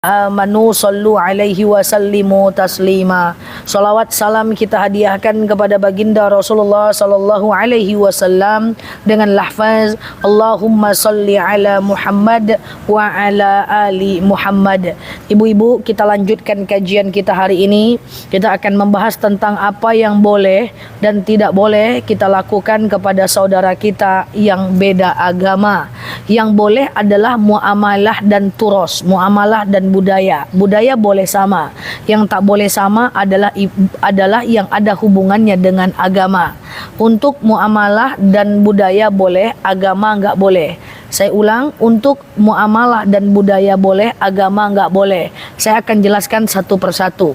amanu sallu alaihi wa sallimu taslima. Salawat salam kita hadiahkan kepada baginda Rasulullah sallallahu alaihi wasallam dengan lafaz Allahumma salli ala Muhammad wa ala ali Muhammad. Ibu-ibu, kita lanjutkan kajian kita hari ini. Kita akan membahas tentang apa yang boleh dan tidak boleh kita lakukan kepada saudara kita yang beda agama. Yang boleh adalah muamalah dan turos, muamalah dan budaya. Budaya boleh sama. Yang tak boleh sama adalah yang ada hubungannya dengan agama. Untuk muamalah dan budaya boleh, agama enggak boleh. Saya ulang, untuk muamalah dan budaya boleh, agama enggak boleh. Saya akan jelaskan satu persatu.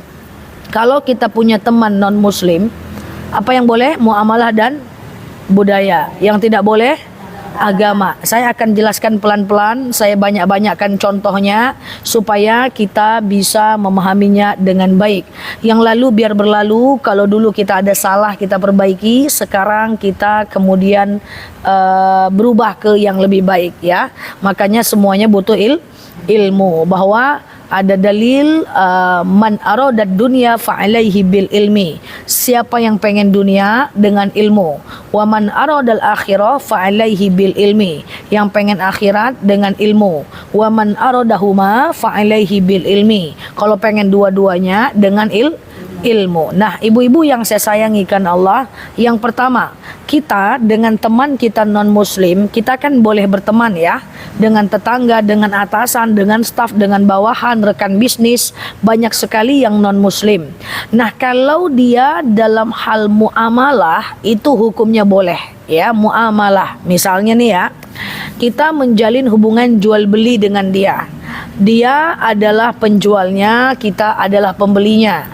Kalau kita punya teman non-muslim, apa yang boleh? Muamalah dan budaya. Yang tidak boleh? Agama. Saya akan jelaskan pelan-pelan, saya banyak-banyakkan contohnya supaya kita bisa memahaminya dengan baik. Yang lalu biar berlalu, kalau dulu kita ada salah kita perbaiki, sekarang kita kemudian berubah ke yang lebih baik ya. Makanya semuanya butuh ilmu, bahwa ada dalil man aradad dunya fa'alaihi bil ilmi. Siapa yang pengen dunia dengan ilmu. Wa man aradal akhirah fa'alaihi bil ilmi. Yang pengen akhirat dengan ilmu. Wa man aradahuma fa'alaihi bil ilmi. Kalau pengen dua-duanya dengan ilmu. Nah, ibu-ibu yang saya sayangikan Allah, yang pertama, kita dengan teman kita non-muslim, kita kan boleh berteman ya, dengan tetangga, dengan atasan, dengan staf, dengan bawahan, rekan bisnis, banyak sekali yang non-muslim. Nah, kalau dia dalam hal muamalah, itu hukumnya boleh ya, muamalah. Misalnya nih ya, kita menjalin hubungan jual beli dengan dia. Dia adalah penjualnya, kita adalah pembelinya.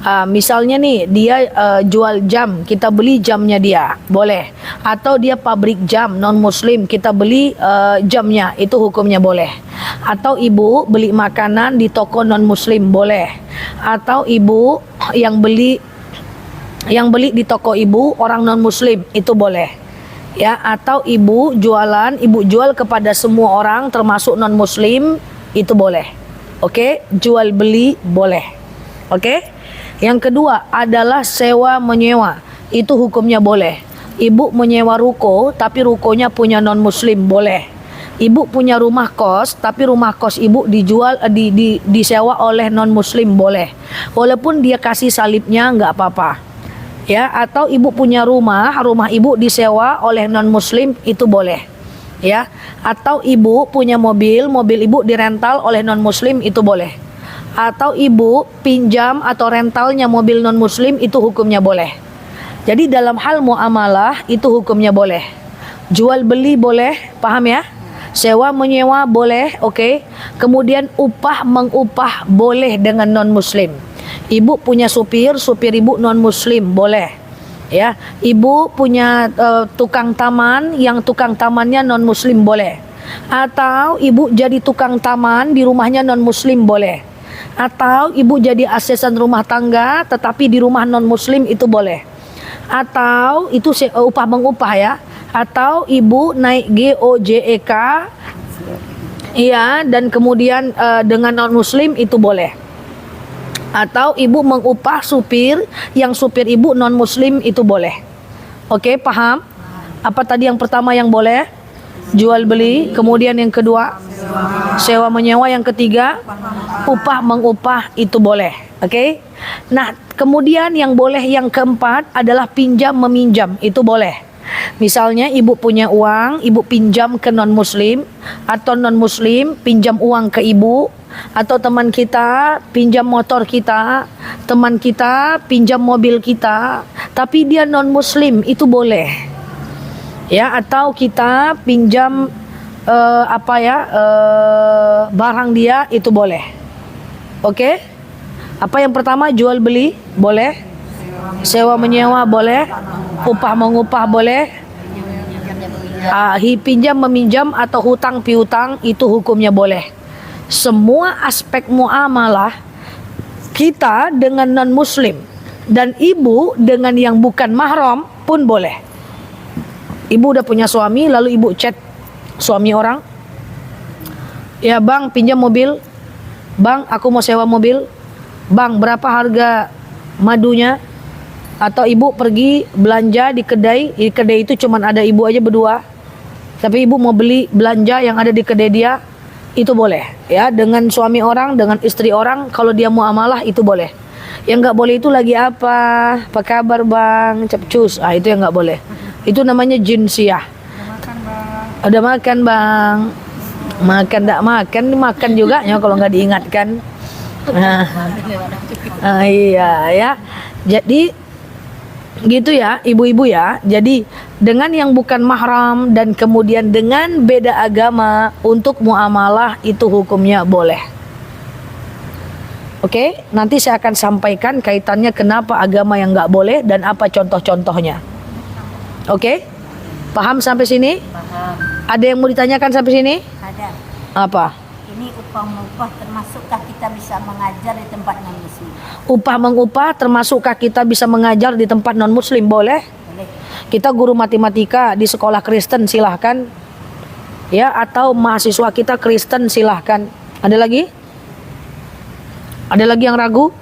Misalnya nih dia jual jam, kita beli jamnya dia, boleh. Atau dia pabrik jam non-muslim, kita beli jamnya, itu hukumnya boleh. Atau ibu beli makanan di toko non-muslim, boleh. Atau ibu yang beli di toko ibu orang non-muslim, itu boleh ya. Atau ibu jual kepada semua orang termasuk non-muslim, itu boleh. Oke, jual beli boleh. Oke. Yang kedua adalah sewa menyewa, itu hukumnya boleh. Ibu menyewa ruko tapi rukonya punya non-muslim, boleh. Ibu punya rumah kos tapi rumah kos ibu disewa oleh non-muslim, boleh. Walaupun dia kasih salibnya nggak apa-apa ya. Atau ibu punya rumah ibu disewa oleh non-muslim, itu boleh ya. Atau ibu punya mobil ibu dirental oleh non-muslim, itu boleh. Atau ibu pinjam atau rentalnya mobil non-muslim, itu hukumnya boleh. Jadi dalam hal muamalah itu hukumnya boleh. Jual beli boleh, paham ya? Sewa menyewa boleh, oke. Kemudian upah mengupah boleh dengan non-muslim. Ibu punya supir ibu non-muslim, boleh. Ya, ibu punya tukang taman, yang tukang tamannya non-muslim, boleh. Atau ibu jadi tukang taman di rumahnya non-muslim, boleh. Atau ibu jadi asisten rumah tangga tetapi di rumah non-muslim, itu boleh. Atau itu upah mengupah ya. Atau ibu naik GOJEK iya, dan kemudian dengan non-muslim, itu boleh. Atau ibu mengupah supir, yang supir ibu non-muslim, itu boleh. Oke, paham? Apa tadi yang pertama yang boleh? Jual beli. Kemudian yang kedua sewa menyewa. Yang ketiga upah mengupah, itu boleh. Oke. Nah, kemudian yang boleh yang keempat adalah pinjam meminjam, itu boleh. Misalnya ibu punya uang, ibu pinjam ke non-muslim, atau non-muslim pinjam uang ke ibu, atau teman kita pinjam motor kita, teman kita pinjam mobil kita, tapi dia non-muslim, itu boleh ya. Atau kita pinjam barang dia, itu boleh. Oke. Apa yang pertama? Jual beli boleh, sewa menyewa boleh, upah mengupah boleh, pinjam meminjam atau hutang piutang, itu hukumnya boleh. Semua aspek muamalah kita dengan non-muslim dan ibu dengan yang bukan mahram pun boleh. Ibu udah punya suami, lalu ibu chat suami orang, ya bang pinjam mobil, Bang, aku mau sewa mobil. Bang, berapa harga madunya? Atau ibu pergi belanja di kedai itu cuman ada ibu aja berdua, tapi ibu mau beli belanja yang ada di kedai dia, itu boleh ya. Dengan suami orang, dengan istri orang, kalau dia muamalah itu boleh. Yang nggak boleh itu lagi apa kabar bang, cepcus, itu yang nggak boleh. Itu namanya jinsiah. Udah makan bang, makan nggak makan juga ya kalau nggak diingatkan. Iya ya, jadi gitu ya ibu-ibu ya. Jadi dengan yang bukan mahram dan kemudian dengan beda agama untuk muamalah itu hukumnya boleh. Oke, nanti saya akan sampaikan kaitannya kenapa agama yang nggak boleh dan apa contoh-contohnya. Oke, paham sampai sini? Paham. Ada yang mau ditanyakan sampai sini? Ada. Apa? Ini upah-upah termasukkah kita bisa mengajar di tempat non-muslim? Upah mengupah termasukkah kita bisa mengajar di tempat non-muslim? Boleh. Boleh. Kita guru matematika di sekolah Kristen silahkan. Ya, atau mahasiswa kita Kristen silahkan. Ada lagi? Ada lagi yang ragu?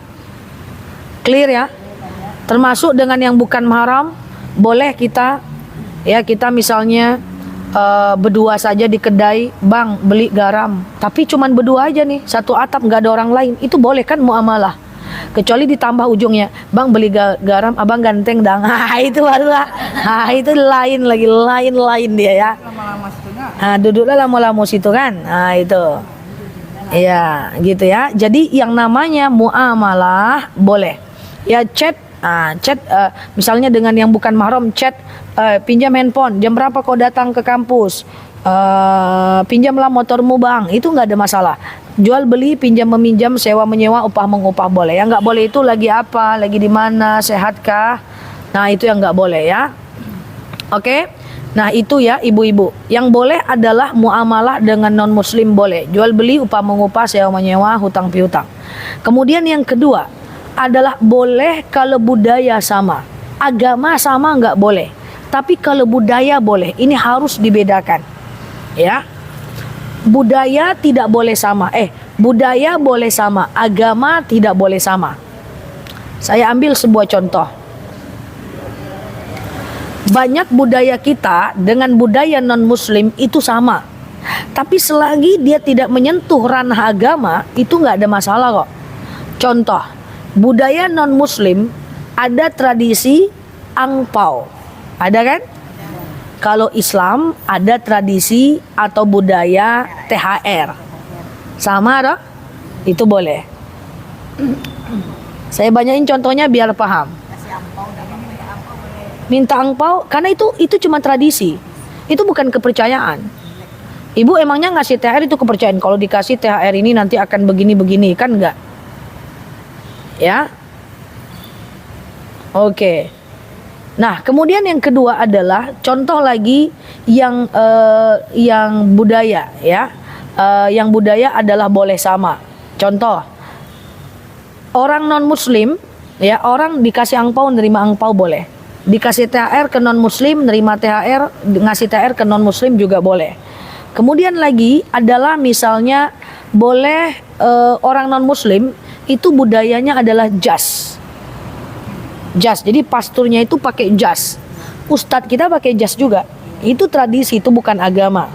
Clear ya? Termasuk dengan yang bukan mahram, boleh kita ya, kita misalnya berdua saja di kedai, bang beli garam, tapi cuman berdua aja nih, satu atap nggak ada orang lain, itu boleh kan muamalah. Kecuali ditambah ujungnya, bang beli garam, abang ganteng dang, itu baru itu lain lagi, lain dia ya. Duduklah lama-lama situ kan, itu ya gitu ya. Jadi yang namanya muamalah boleh ya. Chat misalnya dengan yang bukan mahram, chat pinjam handphone, jam berapa kau datang ke kampus, pinjamlah motormu bang, itu nggak ada masalah. Jual beli, pinjam meminjam, sewa menyewa, upah mengupah boleh. Yang nggak boleh itu lagi apa, lagi di mana, sehatkah, nah itu yang nggak boleh ya. Oke. Nah itu ya ibu-ibu. Yang boleh adalah muamalah dengan non muslim boleh, jual beli, upah mengupah, sewa menyewa, hutang piutang. Kemudian yang kedua adalah boleh kalau budaya sama, agama sama nggak boleh, tapi kalau budaya boleh. Ini harus dibedakan ya. Budaya tidak boleh sama, budaya boleh sama, agama tidak boleh sama. Saya ambil sebuah contoh. Banyak budaya kita dengan budaya non muslim itu sama, tapi selagi dia tidak menyentuh ranah agama itu nggak ada masalah kok. Contoh, budaya non-muslim ada tradisi angpau, ada kan? Kalau Islam ada tradisi atau budaya THR, sama dong? Itu boleh. Saya banyain contohnya biar paham. Minta angpau, karena itu cuma tradisi, itu bukan kepercayaan. Ibu emangnya ngasih THR itu kepercayaan? Kalau dikasih THR ini nanti akan begini-begini, kan enggak? Ya, oke. Nah, kemudian yang kedua adalah contoh lagi yang budaya ya, yang budaya adalah boleh sama. Contoh, orang non muslim ya, orang dikasih angpau, nerima angpau boleh. Dikasih THR ke non muslim, nerima THR, ngasih THR ke non muslim juga boleh. Kemudian lagi adalah misalnya boleh orang non muslim itu budayanya adalah jas. Jadi pasturnya itu pakai jas. Ustadz kita pakai jas juga. Itu tradisi, itu bukan agama.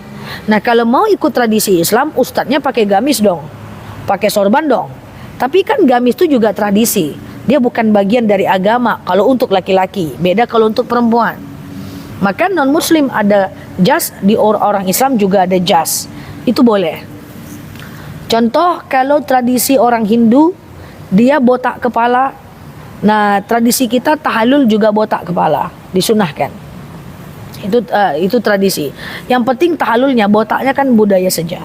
Nah kalau mau ikut tradisi Islam, ustadznya pakai gamis dong, pakai sorban dong. Tapi kan gamis itu juga tradisi, dia bukan bagian dari agama. Kalau untuk laki-laki, beda kalau untuk perempuan. Maka non muslim ada jas, di orang Islam juga ada jas. Itu boleh. Contoh kalau tradisi orang Hindu, dia botak kepala. Nah tradisi kita tahallul juga botak kepala, disunahkan. Itu tradisi. Yang penting tahallulnya, botaknya kan budaya saja.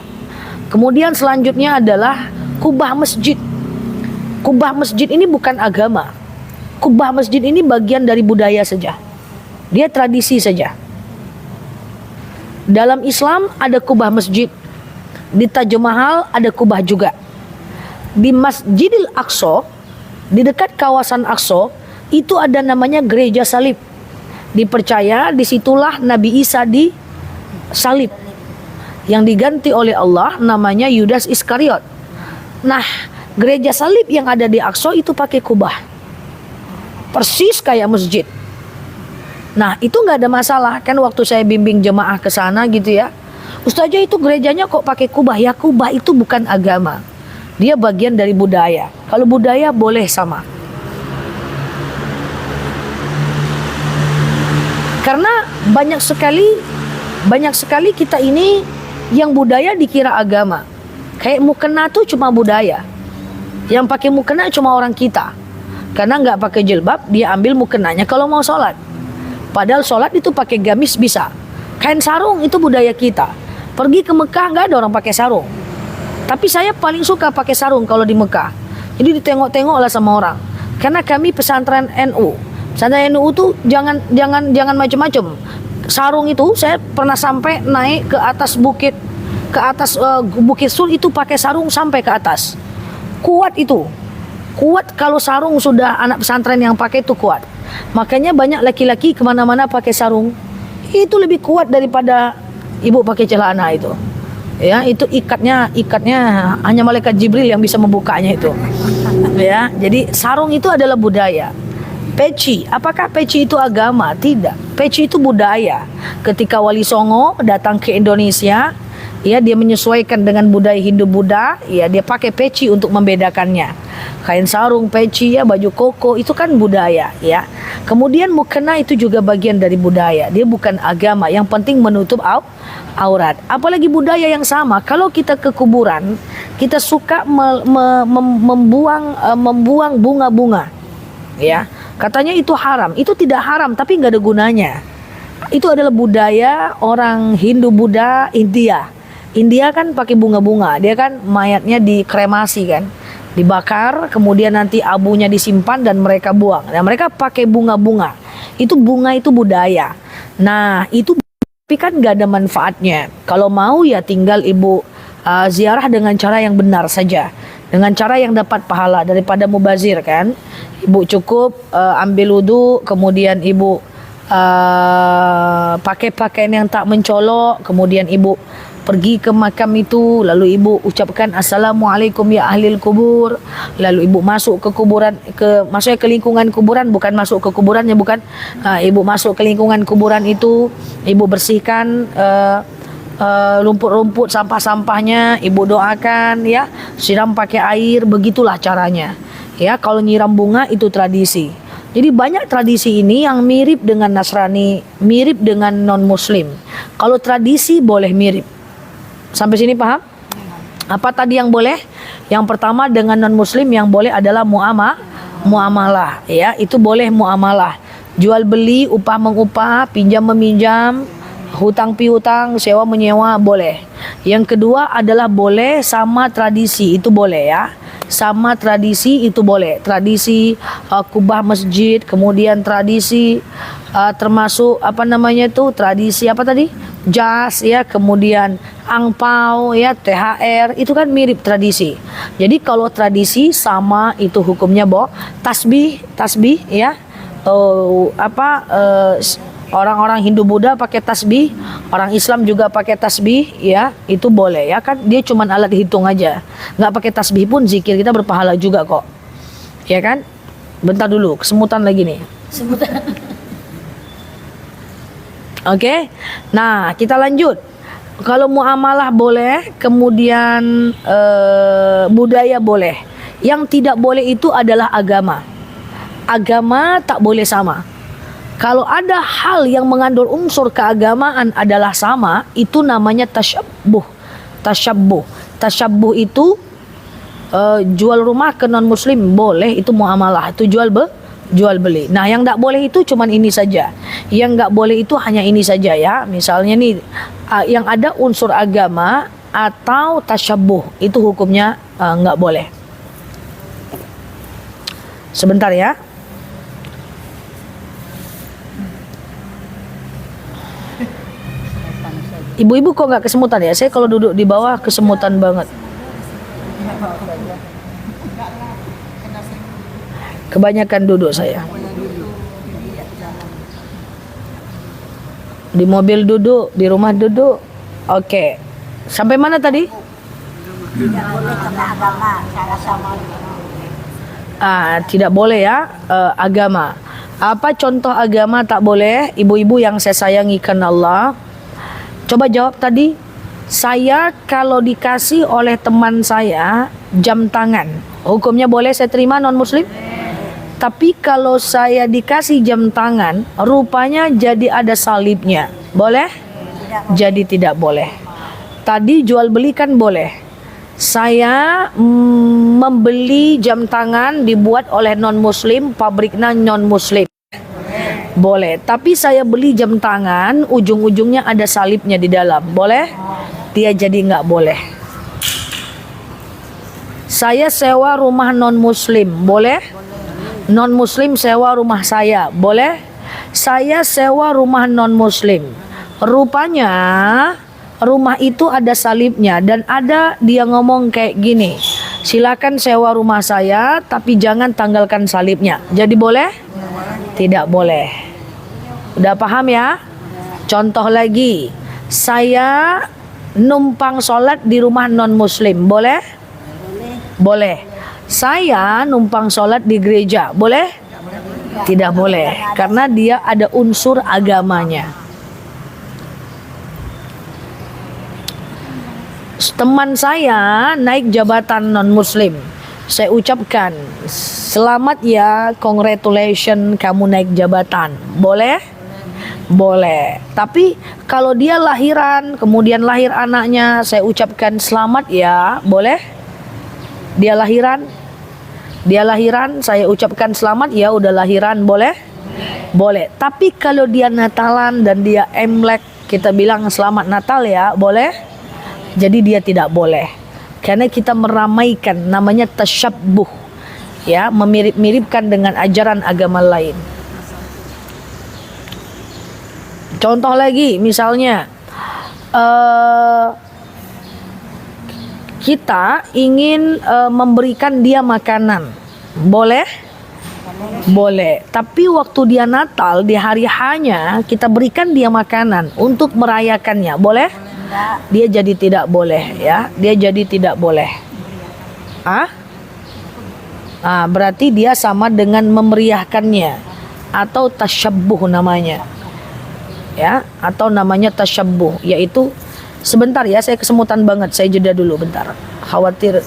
Kemudian selanjutnya adalah kubah masjid. Kubah masjid ini bukan agama. Kubah masjid ini bagian dari budaya saja. Dia tradisi saja. Dalam Islam ada kubah masjid. Di Taj Mahal ada kubah juga. Di Masjidil Aqsa, di dekat kawasan Aqsa, itu ada namanya gereja salib. Dipercaya disitulah Nabi Isa disalib. Yang diganti oleh Allah namanya Yudas Iskariot. Nah, gereja salib yang ada di Aqsa itu pakai kubah, persis kayak masjid. Nah, itu nggak ada masalah kan, waktu saya bimbing jemaah ke sana gitu ya. Ustazah, itu gerejanya kok pakai kubah? Ya, kubah itu bukan agama, dia bagian dari budaya. Kalau budaya boleh sama. Karena banyak sekali kita ini yang budaya dikira agama. Kayak mukena tuh cuma budaya. Yang pakai mukena cuma orang kita. Karena nggak pakai jilbab, dia ambil mukenanya kalau mau sholat. Padahal sholat itu pakai gamis bisa. Kain sarung itu budaya kita. Pergi ke Mekah nggak ada orang pakai sarung. Tapi saya paling suka pakai sarung kalau di Mekah. Jadi ditengok-tengok lah sama orang. Karena kami pesantren NU. Pesantren NU tuh jangan macam-macam. Sarung itu saya pernah sampai naik ke atas bukit, Bukit Sul itu pakai sarung sampai ke atas. Kuat itu. Kuat kalau sarung sudah anak pesantren yang pakai itu kuat. Makanya banyak laki-laki kemana-mana pakai sarung. Itu lebih kuat daripada ibu pakai celana itu. Ya, itu ikatnya hanya malaikat Jibril yang bisa membukanya itu. Ya, jadi sarung itu adalah budaya. Peci, apakah peci itu agama? Tidak. Peci itu budaya. Ketika Wali Songo datang ke Indonesia, ya, dia menyesuaikan dengan budaya Hindu-Buddha, ya, dia pakai peci untuk membedakannya. Kain sarung, peci, ya, baju koko itu kan budaya, ya. Kemudian mukena itu juga bagian dari budaya. Dia bukan agama. Yang penting menutup aurat. Apalagi budaya yang sama. Kalau kita ke kuburan, kita suka membuang bunga-bunga, ya. Katanya itu haram. Itu tidak haram, tapi nggak ada gunanya. Itu adalah budaya orang Hindu-Buddha India. India kan pakai bunga-bunga. Dia kan mayatnya dikremasi kan, dibakar, kemudian nanti abunya disimpan dan mereka buang. Nah, mereka pakai bunga-bunga. Itu bunga itu budaya. Nah, itu tapi kan nggak ada manfaatnya. Kalau mau ya tinggal ibu ziarah dengan cara yang benar saja, dengan cara yang dapat pahala daripada mubazir kan. Ibu cukup ambil wudu, kemudian ibu pakai pakaian yang tak mencolok, kemudian ibu pergi ke makam itu, lalu ibu ucapkan assalamualaikum ya ahlil kubur, lalu ibu masuk ke kuburan, maksudnya ke lingkungan kuburan, bukan masuk ke kuburannya, bukan. Ibu masuk ke lingkungan kuburan itu, ibu bersihkan rumput-rumput, sampah-sampahnya, ibu doakan, ya, siram pakai air, begitulah caranya. Ya, kalau nyiram bunga itu tradisi. Jadi banyak tradisi ini yang mirip dengan Nasrani, mirip dengan non-Muslim. Kalau tradisi boleh mirip. Sampai sini paham? Apa tadi yang boleh? Yang pertama, dengan non-Muslim yang boleh adalah muamalah. Ya, itu boleh muamalah. Jual beli, upah mengupah, pinjam meminjam, hutang piutang, sewa menyewa, boleh. Yang kedua adalah boleh sama tradisi, itu boleh ya. Sama tradisi itu boleh. Tradisi kubah masjid, kemudian tradisi termasuk tradisi apa tadi? Jas, ya, kemudian angpau, ya, THR, itu kan mirip tradisi. Jadi kalau tradisi sama itu hukumnya tasbih, ya. Orang-orang Hindu-Buddha pakai tasbih, orang Islam juga pakai tasbih, ya, itu boleh, ya kan, dia cuma alat hitung aja. Nggak pakai tasbih pun zikir kita berpahala juga kok, ya kan. Bentar dulu, kesemutan lagi nih. Oke. Nah, kita lanjut. Kalau muamalah boleh, kemudian budaya boleh. Yang tidak boleh itu adalah agama. Agama tak boleh sama. Kalau ada hal yang mengandung unsur keagamaan adalah sama, itu namanya tasyabbuh. Tasyabbuh itu jual rumah ke non muslim boleh, itu muamalah, itu jual beli. Nah, yang tak boleh itu cuman ini saja. Yang nggak boleh itu hanya ini saja, ya. Misalnya nih, yang ada unsur agama atau tasyabbuh, itu hukumnya nggak boleh. Sebentar ya. Ibu-ibu kok nggak kesemutan ya? Saya kalau duduk di bawah kesemutan banget. Kebanyakan duduk saya. Di mobil duduk, di rumah duduk. Oke. Sampai mana tadi? Tidak boleh karena agama. Cara sama. Tidak boleh ya, agama. Apa contoh agama tak boleh? Ibu-ibu yang saya sayangi karena Allah, coba jawab tadi. Saya kalau dikasih oleh teman saya jam tangan, hukumnya boleh saya terima non muslim? Tapi kalau saya dikasih jam tangan, rupanya jadi ada salibnya, boleh? Jadi tidak boleh. Tadi jual beli kan boleh. Saya membeli jam tangan dibuat oleh non muslim, pabriknya non muslim, boleh. Tapi saya beli jam tangan, ujung-ujungnya ada salibnya di dalam, boleh? Dia jadi nggak boleh. Saya sewa rumah non muslim, boleh? Non muslim sewa rumah saya, boleh? Saya sewa rumah non muslim, rupanya rumah itu ada salibnya dan ada dia ngomong kayak gini, silakan sewa rumah saya tapi jangan tanggalkan salibnya. Jadi boleh? Tidak boleh. Udah paham ya? Contoh lagi, saya numpang sholat di rumah non muslim, boleh? Boleh. Saya numpang sholat di gereja, boleh? Tidak boleh, karena dia ada unsur agamanya. Teman saya naik jabatan non muslim, saya ucapkan selamat ya, congratulations kamu naik jabatan, boleh? Boleh. Tapi kalau dia lahiran kemudian lahir anaknya, saya ucapkan selamat ya, boleh? Dia lahiran saya ucapkan selamat ya, udah lahiran, boleh? Boleh. Tapi kalau dia Natalan dan dia Imlek, kita bilang selamat Natal ya, boleh? Jadi dia tidak boleh, karena kita meramaikan, namanya tasyabbuh, ya, memirip-miripkan dengan ajaran agama lain. Contoh lagi, misalnya kita ingin memberikan dia makanan, boleh? Boleh. Tapi waktu dia Natal, di hari hanya kita berikan dia makanan untuk merayakannya, boleh? Dia jadi tidak boleh, ya. Dia jadi tidak boleh. Berarti dia sama dengan memeriahkannya, atau tasyabbuh namanya, ya, atau namanya tasyabbuh, yaitu sebentar ya, saya kesemutan banget, saya jeda dulu bentar, khawatir.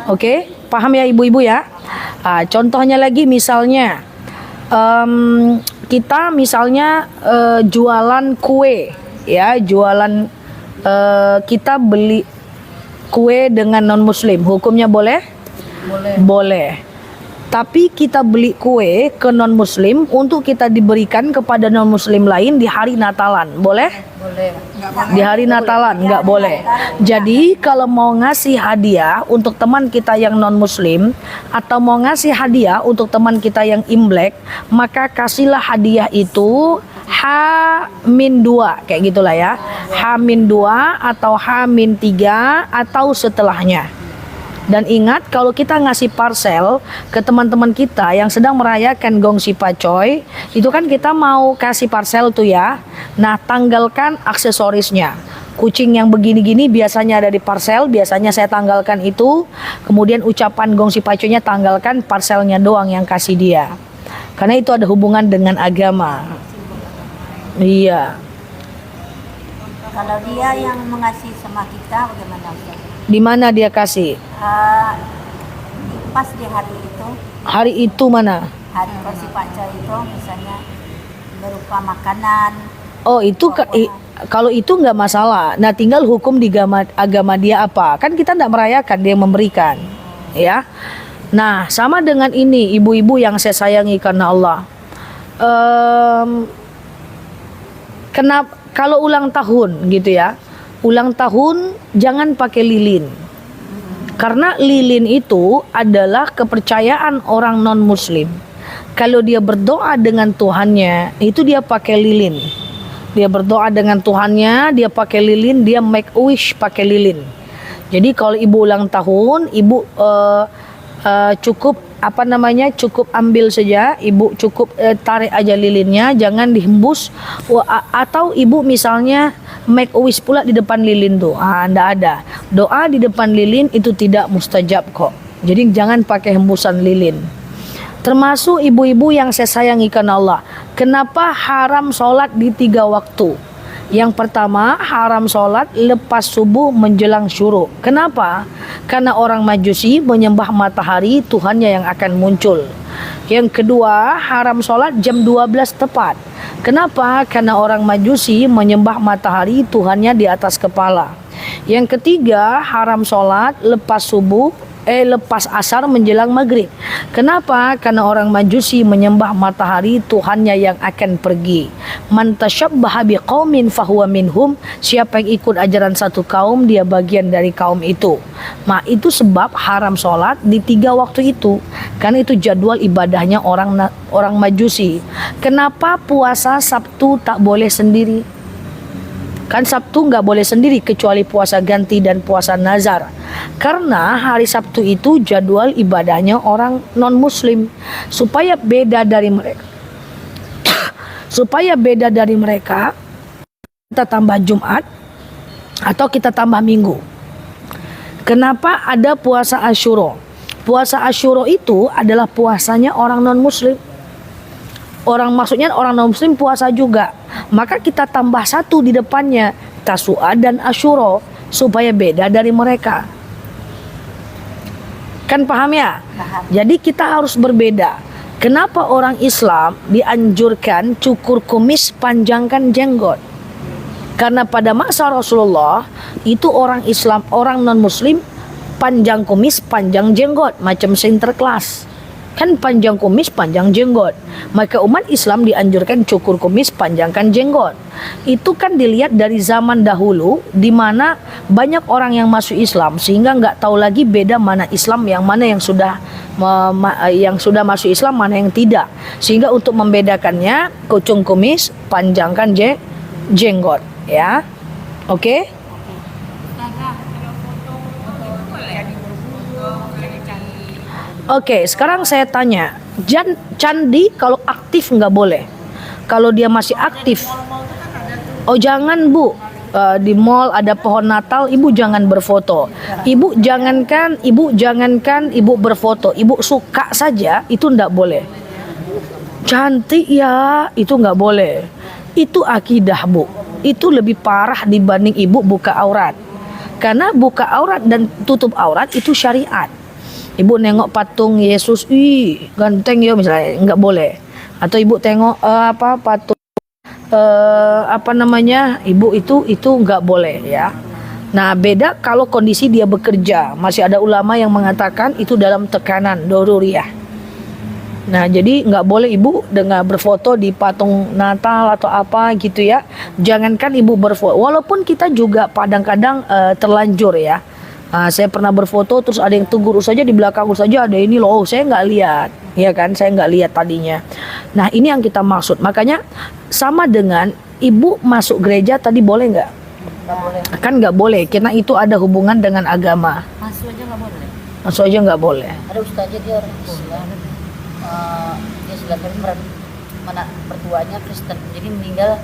Oke, paham ya ibu-ibu ya? Contohnya lagi misalnya, kita misalnya jualan kue, ya, jualan, kita beli kue dengan non muslim, hukumnya boleh? Boleh. Tapi kita beli kue ke non muslim untuk kita diberikan kepada non muslim lain di hari Natalan, boleh? Di hari Natalan nggak boleh. Jadi kalau mau ngasih hadiah untuk teman kita yang non muslim, atau mau ngasih hadiah untuk teman kita yang Imlek, maka kasihlah hadiah itu H-2, kayak gitulah ya, H-2 atau H-3 atau setelahnya. Dan ingat, kalau kita ngasih parcel ke teman-teman kita yang sedang merayakan Gongsi Pacoy, itu kan kita mau kasih parcel tuh ya. Nah, tanggalkan aksesorisnya. Kucing yang begini-gini biasanya ada di parcel, biasanya saya tanggalkan itu. Kemudian ucapan Gongsi Pacoynya tanggalkan, parcelnya doang yang kasih dia. Karena itu ada hubungan dengan agama. Iya. Kalau dia yang mengasih sama kita, bagaimana Ustaz? Di mana dia kasih? Pas di hari itu. Hari itu mana? Hari Gongsi Pacoy itu misalnya berupa makanan. Oh, itu kalau itu nggak masalah. Nah, tinggal hukum di agama dia apa. Kan kita nggak merayakan, dia memberikan, ya. Nah, sama dengan ini, ibu-ibu yang saya sayangi karena Allah. Kenapa kalau ulang tahun gitu ya? Ulang tahun jangan pakai lilin. Karena lilin itu adalah kepercayaan orang non muslim. Kalau dia berdoa dengan Tuhannya, itu dia pakai lilin. Dia berdoa dengan Tuhannya, dia pakai lilin, dia make a wish pakai lilin. Jadi kalau ibu ulang tahun, ibu cukup cukup ambil saja, ibu cukup tarik aja lilinnya, jangan dihembus. Atau ibu misalnya make a wish pula di depan lilin tuh, ndak ada. Doa di depan lilin itu tidak mustajab kok. Jadi jangan pakai hembusan lilin. Termasuk ibu-ibu yang saya sayangi karena Allah. Kenapa haram sholat di 3 waktu? Yang pertama, haram sholat lepas subuh menjelang syuruk. Kenapa? Karena orang Majusi menyembah matahari, Tuhannya yang akan muncul. Yang kedua, haram sholat jam 12 tepat. Kenapa? Karena orang Majusi menyembah matahari, Tuhannya di atas kepala. Yang ketiga, haram sholat lepas asar menjelang maghrib. Kenapa? Karena orang Majusi menyembah matahari, Tuhannya yang akan pergi. Man tasyabbaha biqaumin fahuwa minhum. Siapa yang ikut ajaran satu kaum, dia bagian dari kaum itu. Itu sebab haram sholat di 3 waktu itu. Karena itu jadwal ibadahnya orang Majusi. Kenapa puasa Sabtu tak boleh sendiri? Kan Sabtu nggak boleh sendiri kecuali puasa ganti dan puasa nazar. Karena hari Sabtu itu jadwal ibadahnya orang non-muslim. Supaya beda dari mereka, kita tambah Jumat atau kita tambah Minggu. Kenapa ada puasa Asyura? Puasa Asyura itu adalah puasanya orang non-muslim. Maksudnya orang non-muslim puasa juga. Maka kita tambah 1 di depannya, Tasu'a dan Asyura, supaya beda dari mereka. Kan paham ya? Paham. Jadi kita harus berbeda. Kenapa orang Islam dianjurkan cukur kumis, panjangkan jenggot? Karena pada masa Rasulullah itu orang Islam, orang non-muslim panjang kumis, panjang jenggot, macam Sinterklas. Kan panjang kumis, panjang jenggot. Maka umat Islam dianjurkan cukur kumis, panjangkan jenggot. Itu kan dilihat dari zaman dahulu, di mana banyak orang yang masuk Islam sehingga nggak tahu lagi beda mana Islam, yang mana yang sudah masuk Islam, mana yang tidak. Sehingga untuk membedakannya, kucung kumis, panjangkan jenggot, ya. Oke? Oke, sekarang saya tanya, candi kalau aktif nggak boleh? Kalau dia masih aktif, oh jangan Bu, di mall ada pohon Natal, ibu jangan berfoto. Ibu jangankan ibu berfoto, ibu suka saja itu nggak boleh. Cantik ya, itu nggak boleh. Itu akidah Bu, itu lebih parah dibanding ibu buka aurat. Karena buka aurat dan tutup aurat itu syariat. Ibu nengok patung Yesus, ganteng ya misalnya, nggak boleh. Atau ibu tengok patung ibu itu nggak boleh ya. Nah beda kalau kondisi dia bekerja. Masih ada ulama yang mengatakan itu dalam tekanan doruriyah. Nah jadi nggak boleh ibu dengan berfoto di patung Natal atau apa gitu ya. Jangankan ibu berfoto, walaupun kita juga kadang-kadang terlanjur ya. Saya pernah berfoto terus ada yang tegur saja di belakangku saja ada ini loh, saya nggak lihat, ya kan, saya nggak lihat tadinya. Nah ini yang kita maksud. Makanya sama dengan ibu masuk gereja tadi boleh nggak? Nggak boleh. Kan nggak boleh, karena itu ada hubungan dengan agama. Masuk aja nggak boleh. Masuk aja nggak boleh. Ada ustaznya dia orang Islam, dia sudah mana mertuanya Kristen, jadi meninggal.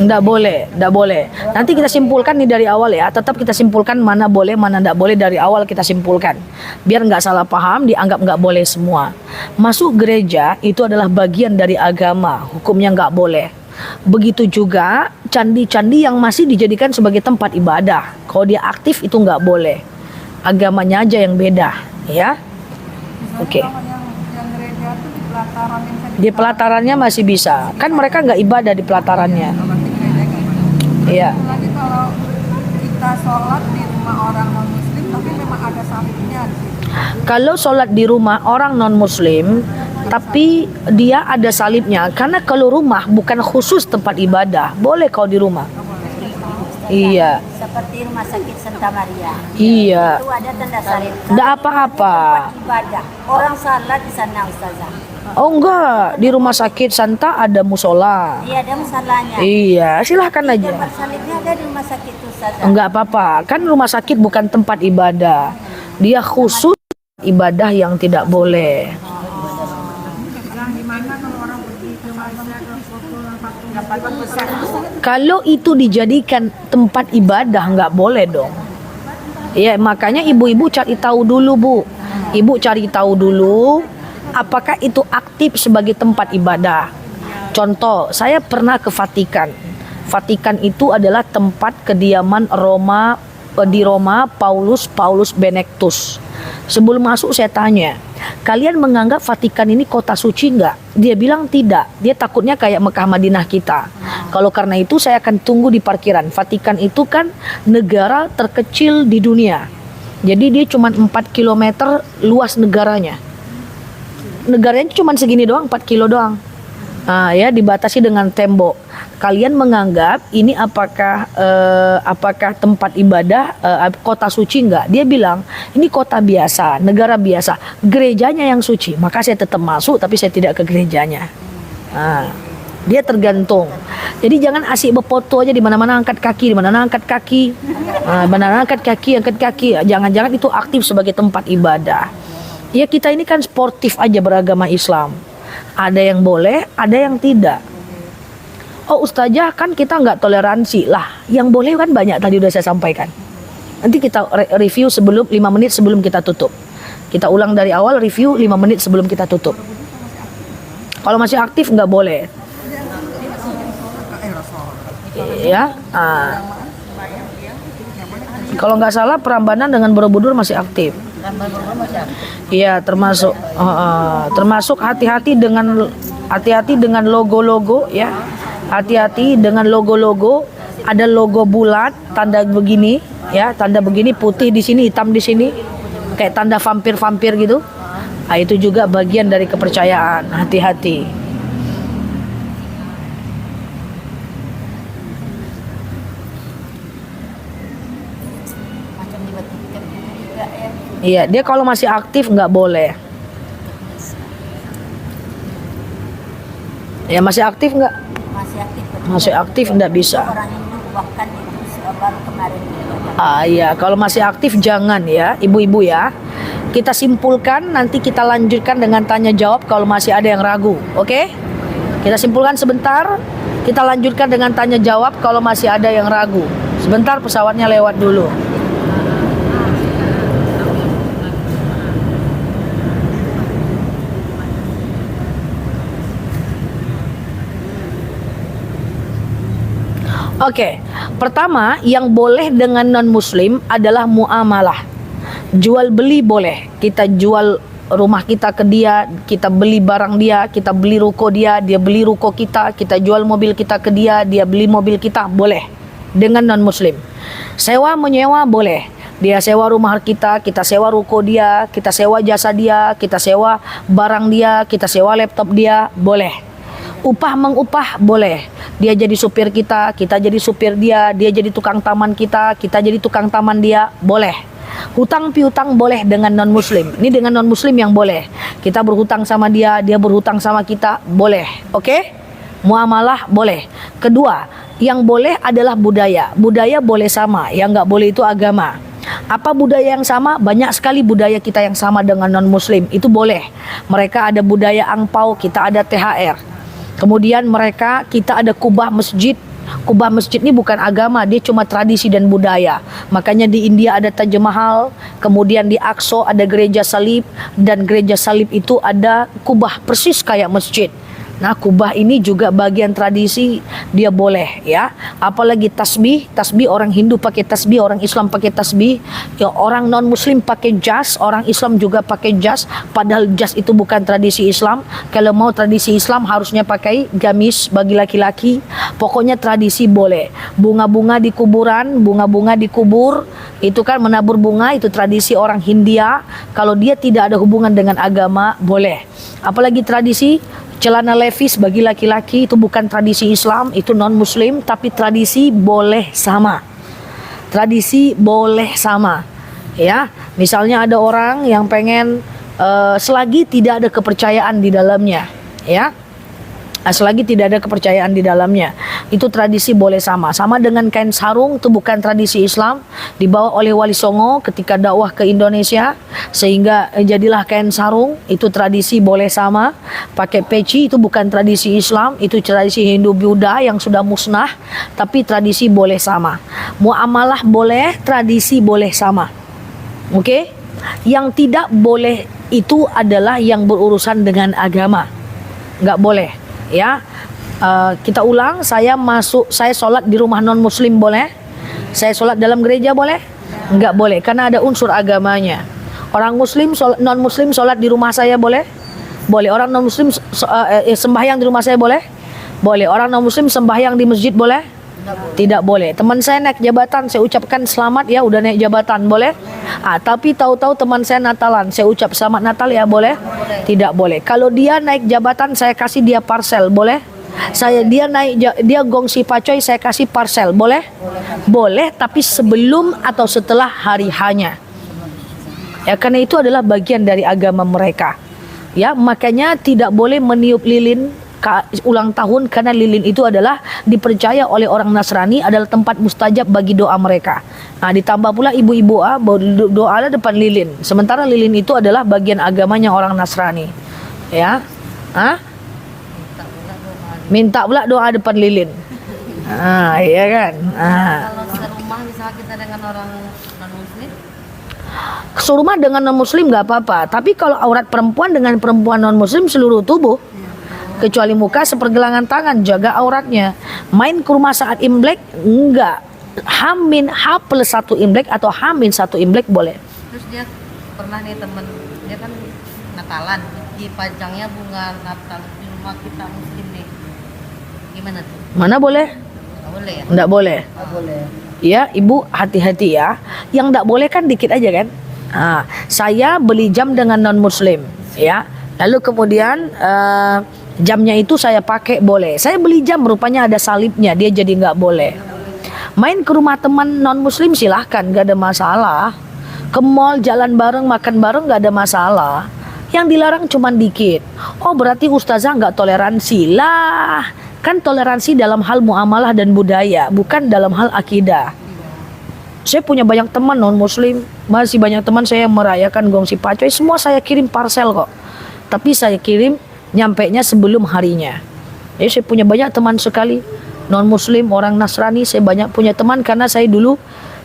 Nggak boleh. Nanti kita simpulkan nih dari awal ya. Tetap kita simpulkan mana boleh, mana nggak boleh, dari awal kita simpulkan. Biar nggak salah paham, dianggap nggak boleh semua. Masuk gereja itu adalah bagian dari agama, hukumnya nggak boleh. Begitu juga candi-candi yang masih dijadikan sebagai tempat ibadah. Kalau dia aktif itu nggak boleh. Agamanya aja yang beda, ya. Oke. Yang gereja itu di pelataran yang Di pelatarannya masih bisa. Kan mereka nggak ibadah di pelatarannya. Iya. lagi kalau kita sholat di rumah orang non muslim tapi memang ada salibnya di situ. Kalau sholat di rumah orang non muslim tapi dia ada salibnya, karena kalau rumah bukan khusus tempat ibadah, boleh kau di rumah. Iya. Seperti rumah sakit Santa Maria. Iya. Itu ada tanda salib. Nggak apa-apa. Tempat ibadah. Orang salat di sana Ustazah. Oh enggak, di rumah sakit Santa ada musola. Iya, ada masalahnya. Iya, silahkan aja. Gambar salibnya ada di rumah sakit itu, Ustazah. Enggak apa-apa, kan rumah sakit bukan tempat ibadah. Dia khusus ibadah yang tidak boleh. Yang dimana kalau orang pergi ke Malaysia ke foto yang patung besar Kalau itu dijadikan tempat ibadah nggak boleh dong. Ya makanya ibu-ibu cari tahu dulu Bu. Ibu cari tahu dulu apakah itu aktif sebagai tempat ibadah. Contoh, saya pernah ke Vatikan. Vatikan itu adalah tempat kediaman di Roma Paulus Benedictus. Sebelum masuk saya tanya, kalian menganggap Vatikan ini kota suci nggak? Dia bilang tidak. Dia takutnya kayak Mekah Madinah kita. Kalau karena itu saya akan tunggu di parkiran. Vatikan itu kan negara terkecil di dunia. Jadi dia cuma 4 km luas negaranya. Negaranya cuma segini doang, 4 kilo doang. Ya dibatasi dengan tembok. Kalian menganggap ini apakah tempat ibadah, kota suci enggak? Dia bilang ini kota biasa, negara biasa, gerejanya yang suci. Maka saya tetap masuk, tapi saya tidak ke gerejanya. Dia tergantung. Jadi jangan asik berfoto aja di mana-mana angkat kaki, di mana-mana angkat kaki, angkat kaki. Jangan-jangan itu aktif sebagai tempat ibadah. Ya kita ini kan sportif aja beragama Islam. Ada yang boleh, ada yang tidak. Oh ustazah kan kita nggak toleransi lah. Yang boleh kan banyak tadi udah saya sampaikan. Nanti kita review 5 menit sebelum kita tutup. Kita ulang dari awal, review 5 menit sebelum kita tutup. Kalau masih aktif nggak boleh. Ya. Kalau nggak salah Prambanan dengan Borobudur masih aktif. Iya termasuk hati-hati dengan logo-logo ya. Hati-hati dengan logo-logo. Ada logo bulat, tanda begini ya, tanda begini putih di sini, hitam di sini, kayak tanda vampir-vampir gitu. Itu juga bagian dari kepercayaan. Hati-hati. Iya, dia kalau masih aktif nggak boleh. Ya masih aktif nggak? Masih aktif nggak bisa. Orang Hindu bahkan itu baru kemarin. Iya, kalau masih aktif jangan ya, ibu-ibu ya. Kita simpulkan, nanti kita lanjutkan dengan tanya jawab kalau masih ada yang ragu, oke? Kita simpulkan sebentar, kita lanjutkan dengan tanya jawab kalau masih ada yang ragu. Sebentar pesawatnya lewat dulu. Oke, pertama yang boleh dengan non-muslim adalah muamalah. Jual beli boleh. Kita jual rumah kita ke dia, kita beli barang dia, kita beli ruko dia beli ruko kita jual mobil kita ke dia beli mobil kita, boleh. Dengan non-muslim. Sewa menyewa boleh. Dia sewa rumah kita sewa ruko dia, kita sewa jasa dia, kita sewa barang dia, kita sewa laptop dia, boleh. Upah mengupah boleh. Dia jadi supir kita jadi supir dia jadi tukang taman kita jadi tukang taman dia, boleh. Hutang piutang boleh dengan non-muslim. Ini dengan non-muslim yang boleh. Kita berhutang sama dia berhutang sama kita, boleh. Oke? Muamalah boleh. Kedua, yang boleh adalah budaya. Budaya boleh sama, yang nggak boleh itu agama. Apa budaya yang sama? Banyak sekali budaya kita yang sama dengan non-muslim. Itu boleh. Mereka ada budaya angpau, kita ada THR. Kemudian kita ada kubah masjid. Kubah masjid ini bukan agama, dia cuma tradisi dan budaya. Makanya di India ada Taj Mahal, kemudian di Aqsa ada gereja salib, dan gereja salib itu ada kubah persis kayak masjid. Nah, kubah ini juga bagian tradisi, dia boleh ya. Apalagi tasbih orang Hindu pakai tasbih, orang Islam pakai tasbih, ya orang non muslim pakai jas, orang Islam juga pakai jas, padahal jas itu bukan tradisi Islam. Kalau mau tradisi Islam harusnya pakai gamis bagi laki-laki. Pokoknya tradisi boleh. Bunga-bunga di kuburan, bunga-bunga di kubur, itu kan menabur bunga, itu tradisi orang Hindia. Kalau dia tidak ada hubungan dengan agama, boleh. Apalagi tradisi celana levis bagi laki-laki, itu bukan tradisi Islam, itu non-muslim, tapi tradisi boleh sama. Tradisi boleh sama. Ya, misalnya ada orang yang pengen selagi tidak ada kepercayaan di dalamnya, ya. Selagi tidak ada kepercayaan di dalamnya, itu tradisi boleh sama dengan kain sarung. Itu bukan tradisi Islam, dibawa oleh Wali Songo ketika dakwah ke Indonesia sehingga jadilah kain sarung. Itu tradisi boleh sama. Pakai peci itu bukan tradisi Islam, itu tradisi Hindu Buddha yang sudah musnah, tapi tradisi boleh sama. Muamalah boleh, tradisi boleh sama. Oke? Yang tidak boleh itu adalah yang berurusan dengan agama. Nggak boleh. Ya, kita ulang. Saya sholat di rumah non muslim boleh? Saya sholat dalam gereja boleh? Enggak boleh, karena ada unsur agamanya. Orang muslim, non muslim sholat di rumah saya boleh? Boleh. Orang non muslim sembahyang di rumah saya boleh? Boleh. Orang non muslim sembahyang di masjid boleh? Tidak boleh. Teman saya naik jabatan, saya ucapkan selamat ya, udah naik jabatan, boleh? Tapi tahu-tahu teman saya Natalan, saya ucap selamat Natal ya, boleh? Tidak boleh. Kalau dia naik jabatan, saya kasih dia parcel, boleh? Dia gongsi pacoy, saya kasih parcel, boleh? Boleh, tapi sebelum atau setelah hari hanya. Ya, karena itu adalah bagian dari agama mereka. Ya, makanya tidak boleh meniup lilin ulang tahun, karena lilin itu adalah dipercaya oleh orang Nasrani adalah tempat mustajab bagi doa mereka. Nah, ditambah pula ibu-ibu doa depan lilin. Sementara lilin itu adalah bagian agamanya orang Nasrani. Ya. Minta pula doa depan lilin. Iya kan? Kalau serumah misalnya kita dengan orang non muslim, serumah dengan non muslim nggak apa-apa. Tapi kalau aurat perempuan dengan perempuan non muslim seluruh tubuh, kecuali muka sepergelangan tangan, jaga auratnya. Main ke rumah saat Imlek enggak. H+1 Imlek atau H-1 Imlek boleh. terus dia pernah nih temen dia kan Natalan, dipajangnya bunga Natal di rumah kita muslim nih, gimana tuh? Mana boleh? Nggak boleh ya? Enggak boleh. Nggak boleh. Ya, ibu hati-hati ya. Yang enggak boleh kan dikit aja kan. Saya beli jam dengan non muslim, ya. Lalu kemudian jamnya itu saya pakai boleh. Saya beli jam rupanya ada salibnya, dia jadi nggak boleh. Main ke rumah teman non muslim silahkan, nggak ada masalah. Ke mall jalan bareng, makan bareng, nggak ada masalah. Yang dilarang cuma dikit. Oh, berarti ustazah nggak toleransi lah. Kan toleransi dalam hal muamalah dan budaya, bukan dalam hal akidah. Saya punya banyak teman non muslim, masih banyak teman saya yang merayakan gongsi pacoy, semua saya kirim parcel kok. Tapi saya kirim nyampainya sebelum harinya. Saya punya banyak teman sekali non muslim, orang Nasrani. Saya banyak punya teman karena saya dulu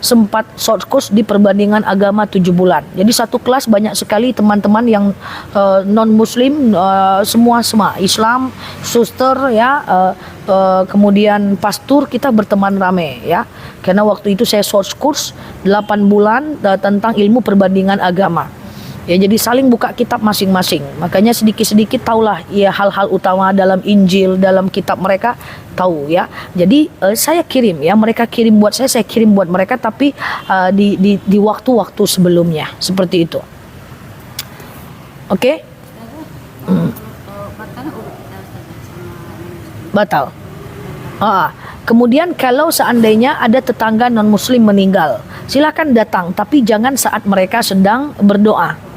sempat short course di perbandingan agama 7 bulan. Jadi satu kelas banyak sekali teman-teman yang non muslim, semua Islam, suster ya, kemudian pastor, kita berteman rame ya. Karena waktu itu saya short course 8 bulan tentang ilmu perbandingan agama. Ya, jadi saling buka kitab masing-masing. Makanya sedikit-sedikit tahulah ya hal-hal utama dalam Injil, dalam kitab mereka tahu ya. Jadi saya kirim ya, mereka kirim buat saya kirim buat mereka, tapi di waktu-waktu sebelumnya seperti itu. Oke? Batal. Kemudian kalau seandainya ada tetangga non muslim meninggal, silakan datang, tapi jangan saat mereka sedang berdoa.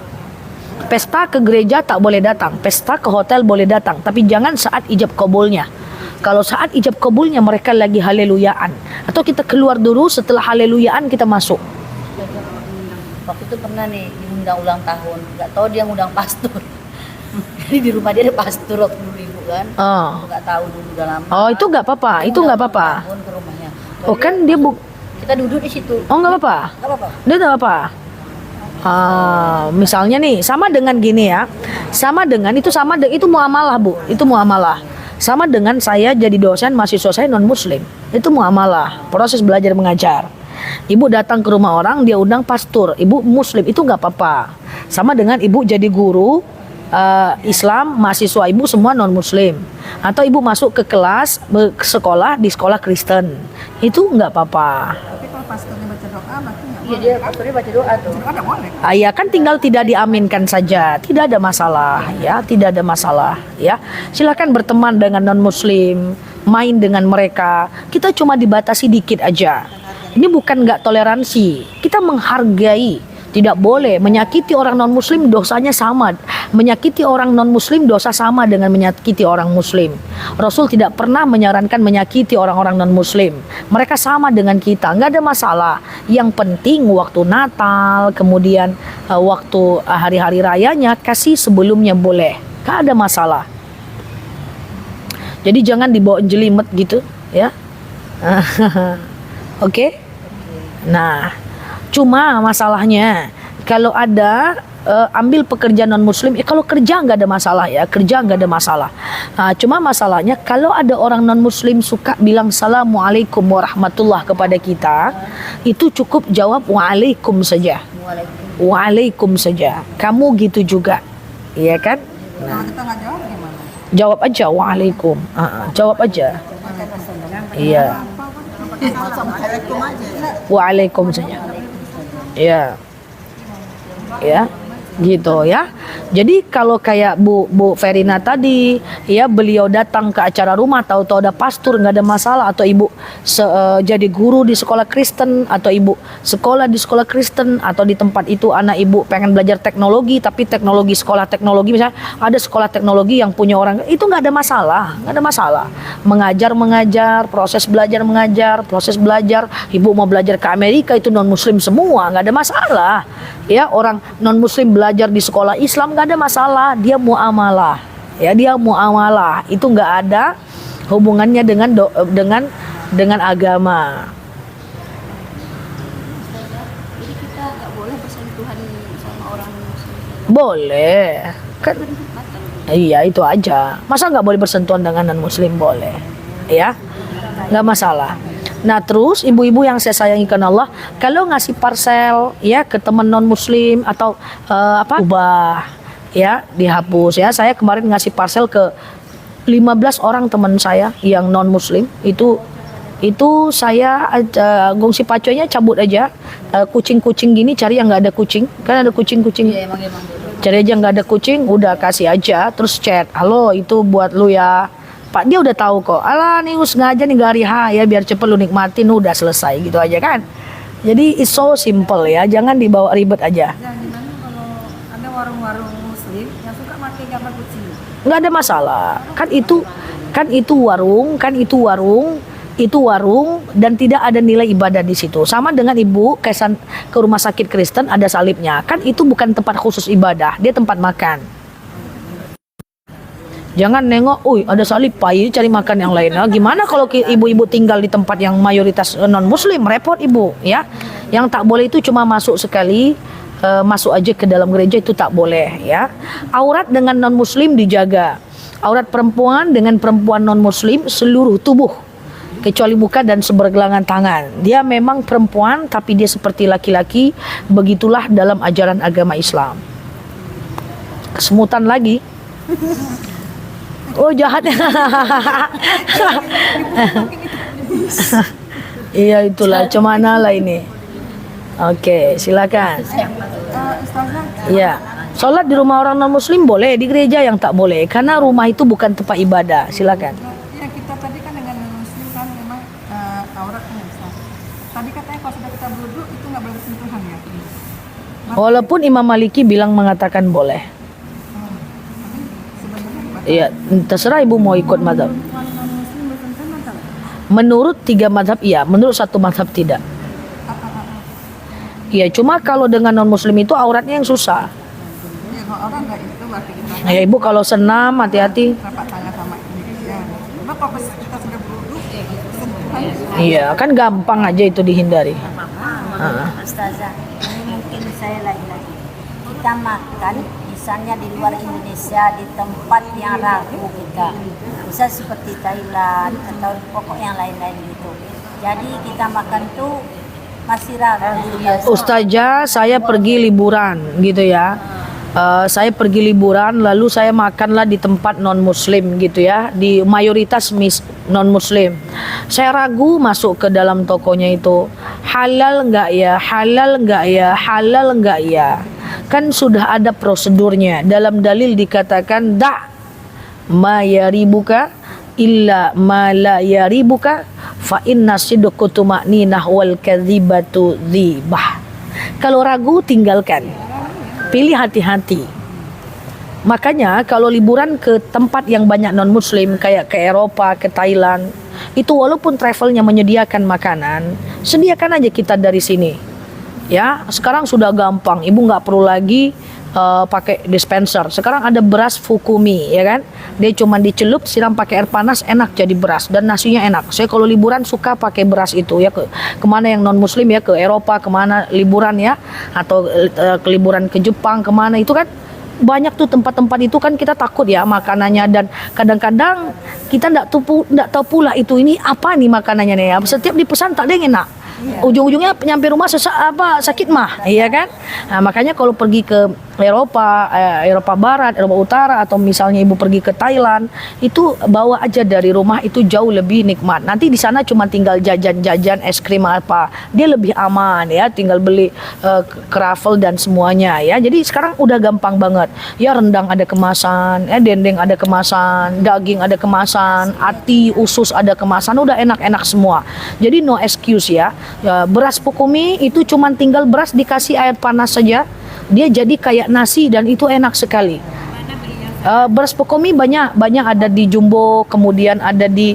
Pesta ke gereja tak boleh datang, pesta ke hotel boleh datang, tapi jangan saat ijab kabulnya. Kalau saat ijab kabulnya mereka lagi haleluyaan, atau kita keluar dulu setelah haleluyaan kita masuk. Waktu itu pernah nih diundang ulang tahun, nggak tahu dia ngundang pastor. Jadi di rumah dia ada pastor waktu dulu ibu kan, nggak tahu dulu udah lama. Oh, itu nggak apa-apa, itu nggak apa-apa. Ke rumahnya. Oh kan dia Kita duduk di situ. Oh nggak apa-apa. Nggak apa-apa. Dia nggak apa. Misalnya nih, sama dengan gini ya, itu muamalah bu, itu muamalah. Sama dengan saya jadi dosen, mahasiswa saya non muslim, itu muamalah, proses belajar mengajar. Ibu datang ke rumah orang, dia undang pastor, ibu muslim, itu nggak apa-apa. Sama dengan ibu jadi guru Islam, mahasiswa ibu semua non muslim, atau ibu masuk ke kelas sekolah di sekolah Kristen, itu nggak apa-apa. Tapi kalau pastornya baca doa, berarti nggak Iya, dia pastornya baca doa tuh. boleh. Nggak boleh. Ya kan tinggal tidak diaminkan saja, tidak ada masalah ya, tidak ada masalah ya. Silakan berteman dengan non muslim, main dengan mereka. Kita cuma dibatasi dikit aja. Ini bukan nggak toleransi, kita menghargai Tidak boleh menyakiti orang non muslim, dosanya sama. Menyakiti orang non muslim dosa sama dengan menyakiti orang muslim. Rasul tidak pernah menyarankan menyakiti orang-orang non muslim. Mereka sama dengan kita, nggak ada masalah. Yang penting waktu Natal, kemudian waktu hari-hari rayanya kasih sebelumnya boleh, nggak ada masalah. Jadi jangan dibawa jelimet gitu ya. Oke? Nah, cuma masalahnya kalau ada ambil pekerjaan non muslim, kalau kerja nggak ada masalah ya, kerja nggak ada masalah. Cuma masalahnya kalau ada orang non muslim suka bilang assalamualaikum warahmatullah kepada kita, itu cukup jawab waalaikum saja. Waalaikum saja. Kamu gitu juga, iya kan? Kalau kita nggak jawab gimana? Jawab aja waalaikum. Jawab aja. Iya. Waalaikum saja. Ya. Ya. Gitu ya. Jadi kalau kayak Bu Verina tadi, ya beliau datang ke acara rumah tahu-tahu ada pastor, nggak ada masalah. Atau ibu jadi guru di sekolah Kristen, atau ibu sekolah di sekolah Kristen, atau di tempat itu anak ibu pengen belajar teknologi, tapi teknologi sekolah teknologi misalnya ada sekolah teknologi yang punya orang, itu nggak ada masalah, nggak ada masalah. Mengajar, proses belajar mengajar, proses belajar. Ibu mau belajar ke Amerika itu non Muslim semua, nggak ada masalah. Ya orang non Muslim belajar di sekolah Islam nggak ada masalah, dia muamalah, ya dia muamalah, itu nggak ada hubungannya dengan agama. Jadi kita nggak boleh bersentuhan sama orang muslim. Boleh kan? Iya itu aja. Masa nggak boleh bersentuhan dengan non muslim? Boleh, ya nggak masalah. Nah terus ibu-ibu yang saya sayangi karena Allah, kalau ngasih parcel ya ke teman non muslim atau ubah ya dihapus ya. Saya kemarin ngasih parcel ke 15 orang teman saya yang non muslim, itu saya gongsi paconya cabut aja. Kucing-kucing gini cari yang nggak ada kucing, kan ada kucing-kucing. Iya, emang. Cari aja nggak ada kucing, udah kasih aja, terus chat, halo itu buat lu ya Pak. Dia udah tahu kok, alah nih sengaja nih hari H ya biar cepet lu nikmatin, udah selesai gitu aja kan. Jadi it's so simple ya, jangan dibawa ribet aja. Ya gimana kalau ada warung-warung muslim yang suka pakai gambar kucing? Nggak ada masalah, kan itu warung dan tidak ada nilai ibadah di situ. Sama dengan ibu kesan ke rumah sakit Kristen ada salibnya, kan itu bukan tempat khusus ibadah, dia tempat makan. Jangan nengok, ada salib, pai cari makan yang lain. Nah, gimana kalau ibu-ibu tinggal di tempat yang mayoritas non muslim, repot ibu ya. Yang tak boleh itu cuma masuk sekali, masuk aja ke dalam gereja, itu tak boleh ya. Aurat dengan non muslim dijaga. Aurat perempuan dengan perempuan non muslim seluruh tubuh kecuali muka dan sebergelangan tangan. Dia memang perempuan tapi dia seperti laki-laki, begitulah dalam ajaran agama Islam. Kesemutan lagi. Oh jahat. Iya itulah, cemana lah ini. Oke, silakan. Iya, sholat di rumah orang non muslim boleh, di gereja yang tak boleh, karena rumah itu bukan tempat ibadah. Silakan. Ya kita tadi kan dengan muslim kan memang auratnya besar. Tadi katanya kalau sudah kita berwudu itu nggak boleh bersentuhan ya. Walaupun Imam Maliki mengatakan boleh. Iya, terserah ibu mau ikut mazhab. Menurut 3 mazhab iya, menurut 1 mazhab tidak. Iya, cuma kalau dengan non muslim itu auratnya yang susah. Ya kalau orang nggak itu berarti kita. Ya ibu kalau senam hati-hati. Rapat tangan sama ini ya. Cuma kalau kita sudah berwudu sentuhan. Iya, kan gampang aja itu dihindari. Ustazah, ini mungkin saya lagi-lagi. Kita makan misalnya di luar Indonesia di tempat yang ragu kita, bisa seperti Thailand atau pokok yang lain-lain gitu. Jadi kita makan tuh masih ragu. Ustazah, saya pergi liburan gitu ya. Saya pergi liburan lalu saya makanlah di tempat non muslim gitu ya, di mayoritas non muslim. Saya ragu masuk ke dalam tokonya itu, halal enggak ya, halal enggak ya, halal enggak ya. Kan sudah ada prosedurnya. Dalam dalil dikatakan ma yaribuka illa ma la yaribuka fa inna sidqa tuma'ninah wal kadzibatu dzibah. Kalau ragu tinggalkan. Pilih hati-hati. Makanya kalau liburan ke tempat yang banyak non muslim kayak ke Eropa, ke Thailand, itu walaupun travelnya menyediakan makanan, sediakan aja kita dari sini. Ya, sekarang sudah gampang. Ibu nggak perlu lagi pakai dispenser. Sekarang ada beras Fukumi, ya kan? Dia cuma dicelup, siram pakai air panas, enak jadi beras dan nasinya enak. Saya kalau liburan suka pakai beras itu ya, kemana yang non muslim ya, ke Eropa, kemana liburan ya, atau ke liburan ke Jepang, kemana itu kan banyak tuh tempat-tempat itu kan kita takut ya makanannya, dan kadang-kadang kita nggak tahu pula itu ini apa nih makanannya nih ya. Setiap dipesan tak ada yang enak. Ujung-ujungnya nyampe rumah sakit mah, iya kan? Nah, makanya kalau pergi ke Eropa, Eropa Barat, Eropa Utara, atau misalnya ibu pergi ke Thailand, itu bawa aja dari rumah, itu jauh lebih nikmat. Nanti di sana cuma tinggal jajan-jajan es krim apa, dia lebih aman ya, tinggal beli kravel dan semuanya ya. Jadi sekarang udah gampang banget ya, rendang ada kemasan, dendeng ada kemasan, daging ada kemasan, ati, usus ada kemasan, udah enak-enak semua. Jadi no excuse ya. Beras Fukumi itu cuma tinggal beras dikasih air panas saja, dia jadi kayak nasi dan itu enak sekali. Beras Fukumi banyak ada di Jumbo, kemudian ada di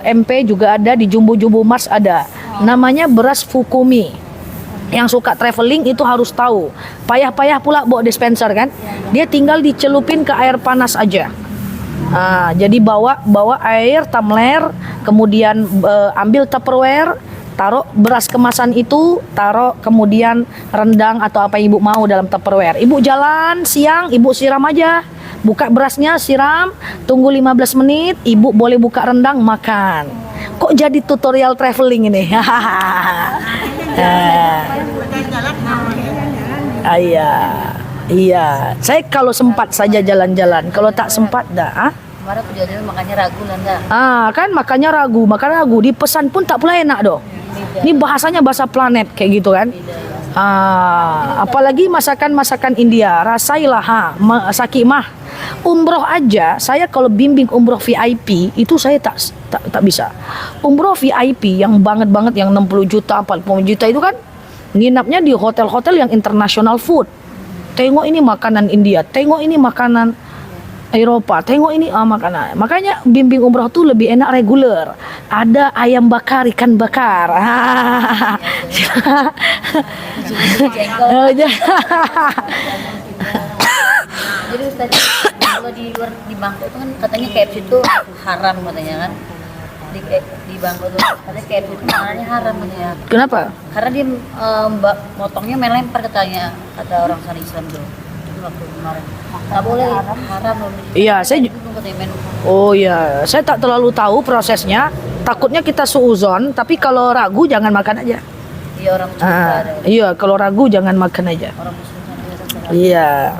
MP juga ada, di Jumbo Mars ada. Namanya beras Fukumi. Yang suka traveling itu harus tahu. Payah-payah pula bawa dispenser kan? Dia tinggal dicelupin ke air panas aja. Jadi bawa air tumbler, kemudian ambil Tupperware, taruh beras kemasan itu, taruh kemudian rendang atau apa ibu mau dalam Tupperware. Ibu jalan siang, ibu siram aja. Buka berasnya, siram, tunggu 15 menit, ibu boleh buka rendang, makan. Kok jadi tutorial traveling ini? Iya. Saya kalau sempat saja jalan-jalan, kalau tak sempat dah. Kemarin kejadian makanya ragu Nanda. Kan makanya ragu. Dipesan pun tak pula enak doh. Ini bahasanya bahasa planet kayak gitu kan. Apalagi masakan India, rasailah sakit mah. Umroh aja, saya kalau bimbing umroh VIP itu saya tak bisa. Umroh VIP yang banget yang 60 juta, 40 juta itu kan nginapnya di hotel-hotel yang international food. Tengok ini makanan India, tengok ini makanan Eropa, tengok ini makanan. Makanya bimbing umroh tuh lebih enak reguler. Ada ayam bakar, ikan bakar. Jadi Ustaz, kalau di luar di Bangkok itu kan katanya KFC itu haram katanya kan. Di Bangkok itu katanya KFC itu makanannya haram katanya. Kenapa? Karena dia motongnya melempar katanya, kata orang sana Islam tuh. Itu waktu kemarin. Nggak boleh haram. Iya, saya tak terlalu tahu prosesnya. Takutnya kita suuzon, tapi kalau ragu jangan makan aja. Iya, orang Muslim ada. Iya, kalau ragu jangan makan aja. Orang Muslim sana biasa. Iya.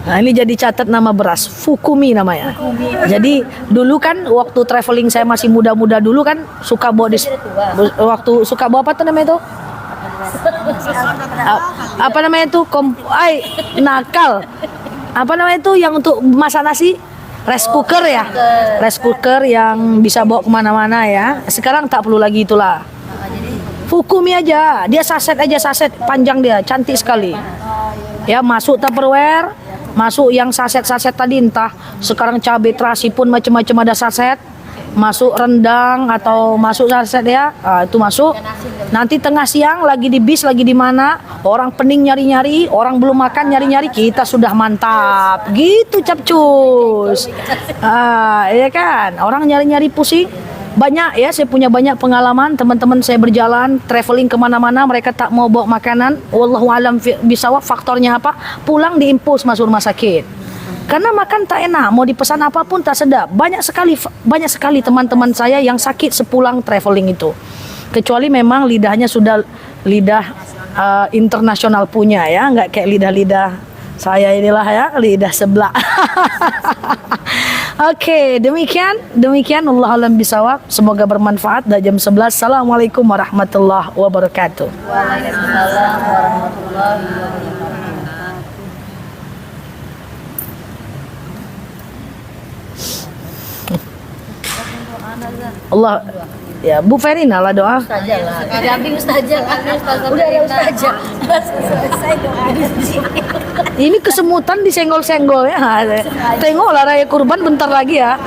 Nah, ini jadi catat nama beras Fukumi namanya. Jadi dulu kan waktu traveling saya masih muda-muda dulu kan suka bawa waktu suka bawa apa tuh namanya itu? Apa namanya itu? Nakal. Apa namanya itu yang untuk masak nasi? Rice cooker ya. Rice cooker yang bisa bawa kemana-mana ya. Sekarang tak perlu lagi itulah. Fukumi aja. Dia saset panjang dia, cantik sekali. Ya, masuk Tupperware. Masuk yang saset-saset tadi, entah sekarang cabai terasi pun macam-macam ada saset. Masuk rendang atau masuk saset ya, itu masuk. Nanti tengah siang lagi di bis, lagi di mana, orang pening nyari-nyari, orang belum makan nyari-nyari, kita sudah mantap. Gitu capcus. Iya kan, orang nyari-nyari pusing. Banyak ya, saya punya banyak pengalaman teman-teman saya berjalan traveling kemana-mana, mereka tak mau bawa makanan. Wallahu alam bisawab, faktornya apa? Pulang diimpus masuk rumah sakit karena makan tak enak, mau dipesan apapun tak sedap. Banyak sekali teman-teman saya yang sakit sepulang traveling itu, kecuali memang lidahnya sudah lidah internasional punya ya, nggak kayak lidah saya inilah ya, lidah sebelah. Oke, demikian Allah alam bisawab. Semoga bermanfaat. Dah jam 11. Assalamualaikum warahmatullahi wabarakatuh. Waalaikumsalam warahmatullahi wabarakatuh. Allah Ya, Bu Ferina lah doa. Ustazah lah. Abi ustazah lah. Udah ada ustazah. Selesai doa di sini. Ini kesemutan disenggol-senggol ya. Tengoklah raya kurban bentar lagi ya.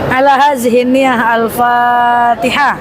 Ala hazihi niyah al-Fatihah.